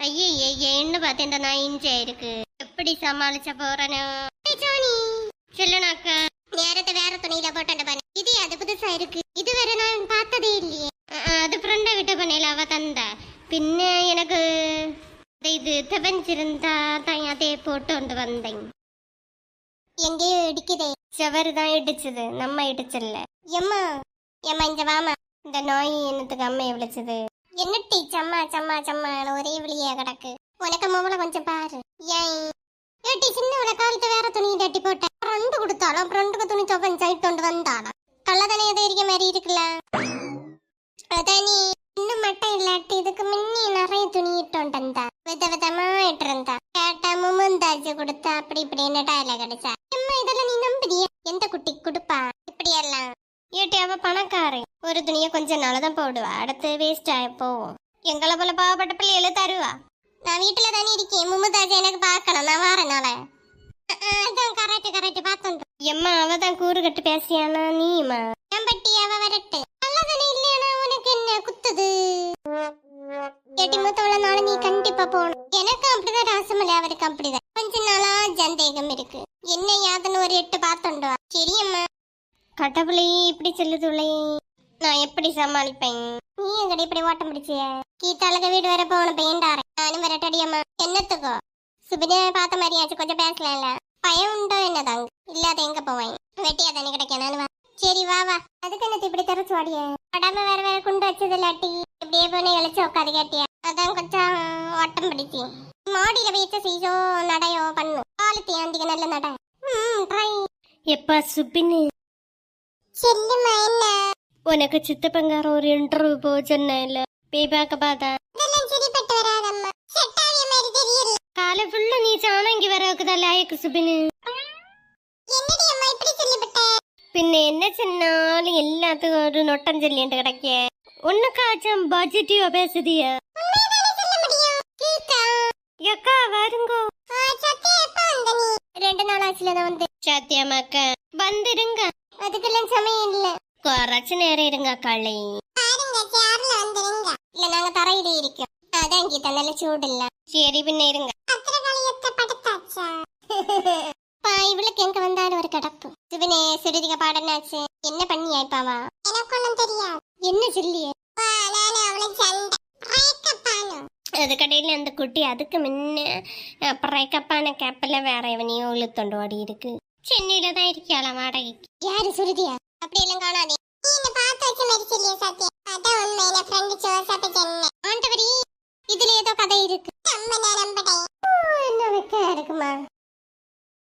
ஐயே என்ன பார்த்து இந்த நாய் இஞ்சா இருக்கு. எப்படி சமாளிச்ச போறனோ. ஜானி சொல்லுனாக்கா நேரத்தை வேற துணியில போட்டு பண்ண. இது அது புதுசா இருக்கு. இதுவரை நான் பார்த்ததே இல்லையே. அது ஃப்ரெண்டா கிட்ட பண்ணல அவ தந்தா. பின்ன எனக்கு இது தெரிஞ்சிருந்தா தான் அதே போட்டு கொண்டு வந்தேன். எங்கேயோ இடிக்குதே. செவரு தான் இடிச்சது, நம்ம இடிச்சல. எம்மா எம்மா இங்க வாமா. இந்த நாய் என்னத்துக்கு அம்மையை விழிச்சது? என்னட்டி சம்மா சம்மா சம்மா ஒரே விழியா கிடக்கு. உனக்கு மோவல கொஞ்சம் பாரு. ஏன் ஏட்டி சின்ன காலத்து வேற துணி தட்டி போட்ட. ஃப்ரெண்டு கொடுத்தாலும் ஃப்ரெண்டுக்கு துணி தொப்பன் சைட் கொண்டு வந்தாலும் கள்ளதானே எதோ இருக்க மாதிரி இருக்குல்ல. அதானி இன்னும் மட்டும் இல்லாட்டி இதுக்கு முன்னே நிறைய துணி இட்டு வந்தா. விதவிதமா இட்டு இருந்தா. கேட்டா முமந்தாஜி கொடுத்தா அப்படி இப்படின்னு டாயில கிடைச்சா. அம்மா இதெல்லாம் நீ நம்புறிய? எந்த குட்டி கொடுப்பா இப்படி எல்லாம்? ஏட்டி அவ பணக்காரி. ஒரு துணியை கொஞ்ச நாளதான் போடுவா, அடுத்து வேஸ்ட் ஆகி போவோம். எங்களை போல பாவப்பட்ட பிள்ளைகளை தருவா. நான் வீட்டுல தானே இருக்கேன். முமுதாஜ் எனக்கு பார்க்கணும், நான் வாரனால. அதான் கரெக்ட் கரெக்ட் பார்த்தோம். எம்மா அவதான் கூறு கட்டு பேசியானா நீமா? பட்டி அவ வரட்டு நல்லதானே இல்லையானா உனக்கு என்ன குத்துது? ஏட்டி மூத்தவள நாள நீ கண்டிப்பா போகணும். எனக்கு அப்படிதான் ராசமலை, அவருக்கு அப்படிதான். கொஞ்ச நாளா சந்தேகம் இருக்கு. என்ன யாதுன்னு ஒரு 8 பார்த்தோண்டு வா. சரியம்மா. கடவுளே இப்படி சொல்லுதுள்ளே, நான் எப்படி சமாளிப்பேன்? நீ எங்கடி இப்படி ஓட்டம் பிடிச்சிய? கீத்தாளுக்கு வீடு வர போன பெயிண்டாரு. நானும் வரட்டடியம்மா. என்னத்துக்கோ? சுபினே பார்த்த மாதிரியாச்சு, கொஞ்சம் பேசலாம்ல. பயம் உண்டோ என்னதாங்க? இல்லாத எங்க போவேன்? வெட்டியா தானே கிடைக்க. நானு வா. சரி வா வா. அதுக்கு என்னத்து இப்படி திறச்சு வாடிய? படாம வேற வேற குண்டு வச்சது இல்லாட்டி இப்படியே போன இழைச்சு உட்காது கேட்டியா? அதான் கொஞ்சம் ஓட்டம் பிடிச்சி. மாடியில வச்ச சீசோ நடையோ பண்ணு. காலத்தி ஆண்டிக்கு நல்ல நட. ட்ரை. எப்பா சுபினு செல்லுமா என்ன? உனக்கு சித்தப்பங்கார ஒரு இன்டர்வியூ போ சொன்னேன்ல, போய் பார்க்க பார்த்தா இதெல்லாம் சரிப்பட்டு வராதம்மா. செட் ஆகிய மாதிரி தெரியல. காலை ஃபுல்லா நீ சாணங்கி வர வைக்குதல்ல ஆயக்கு சுபினு. என்னடி அம்மா இப்படி சொல்லிவிட்ட? பின்ன என்ன சொன்னாலும் எல்லாத்துக்கும் ஒரு நொட்டம் சொல்லிட்டு கிடைக்க. உனக்காச்சும் பாசிட்டிவா பேசுதியா? எக்கா வருங்கோ. ரெண்டு நாள் ஆச்சுலதான் வந்து. சத்தியமாக்க வந்துருங்க. அதுக்கெல்லாம் சமயம் இல்ல, குறைச்சு நேரம் இருங்க களி. இல்ல நாங்க தரையில இருக்கோம். அதான் கீதா நல்ல சூடு இல்ல. சரி பின்ன இருங்க. இவளுக்கு எங்க வந்தாலும் ஒரு கடப்பு. சிவனே சுருதிக பாடனாச்சு. என்ன பண்ணி ஆயிப்பாவா? எனக்கு ஒண்ணும் தெரியாது. என்ன சொல்லியே? அது கடையில அந்த குட்டி அதுக்கு முன்ன பிரேக்கப்பான கேப்பல வேற எவனையும் இழுத்தொண்டு ஓடி இருக்கு. சென்னையில தான் இருக்கியாளா வாடகைக்கு. யாரு சுருதியா? அப்படி எல்லாம் காணாதே. ஆண்டவரி இதுல ஏதோ கதை இருக்கு.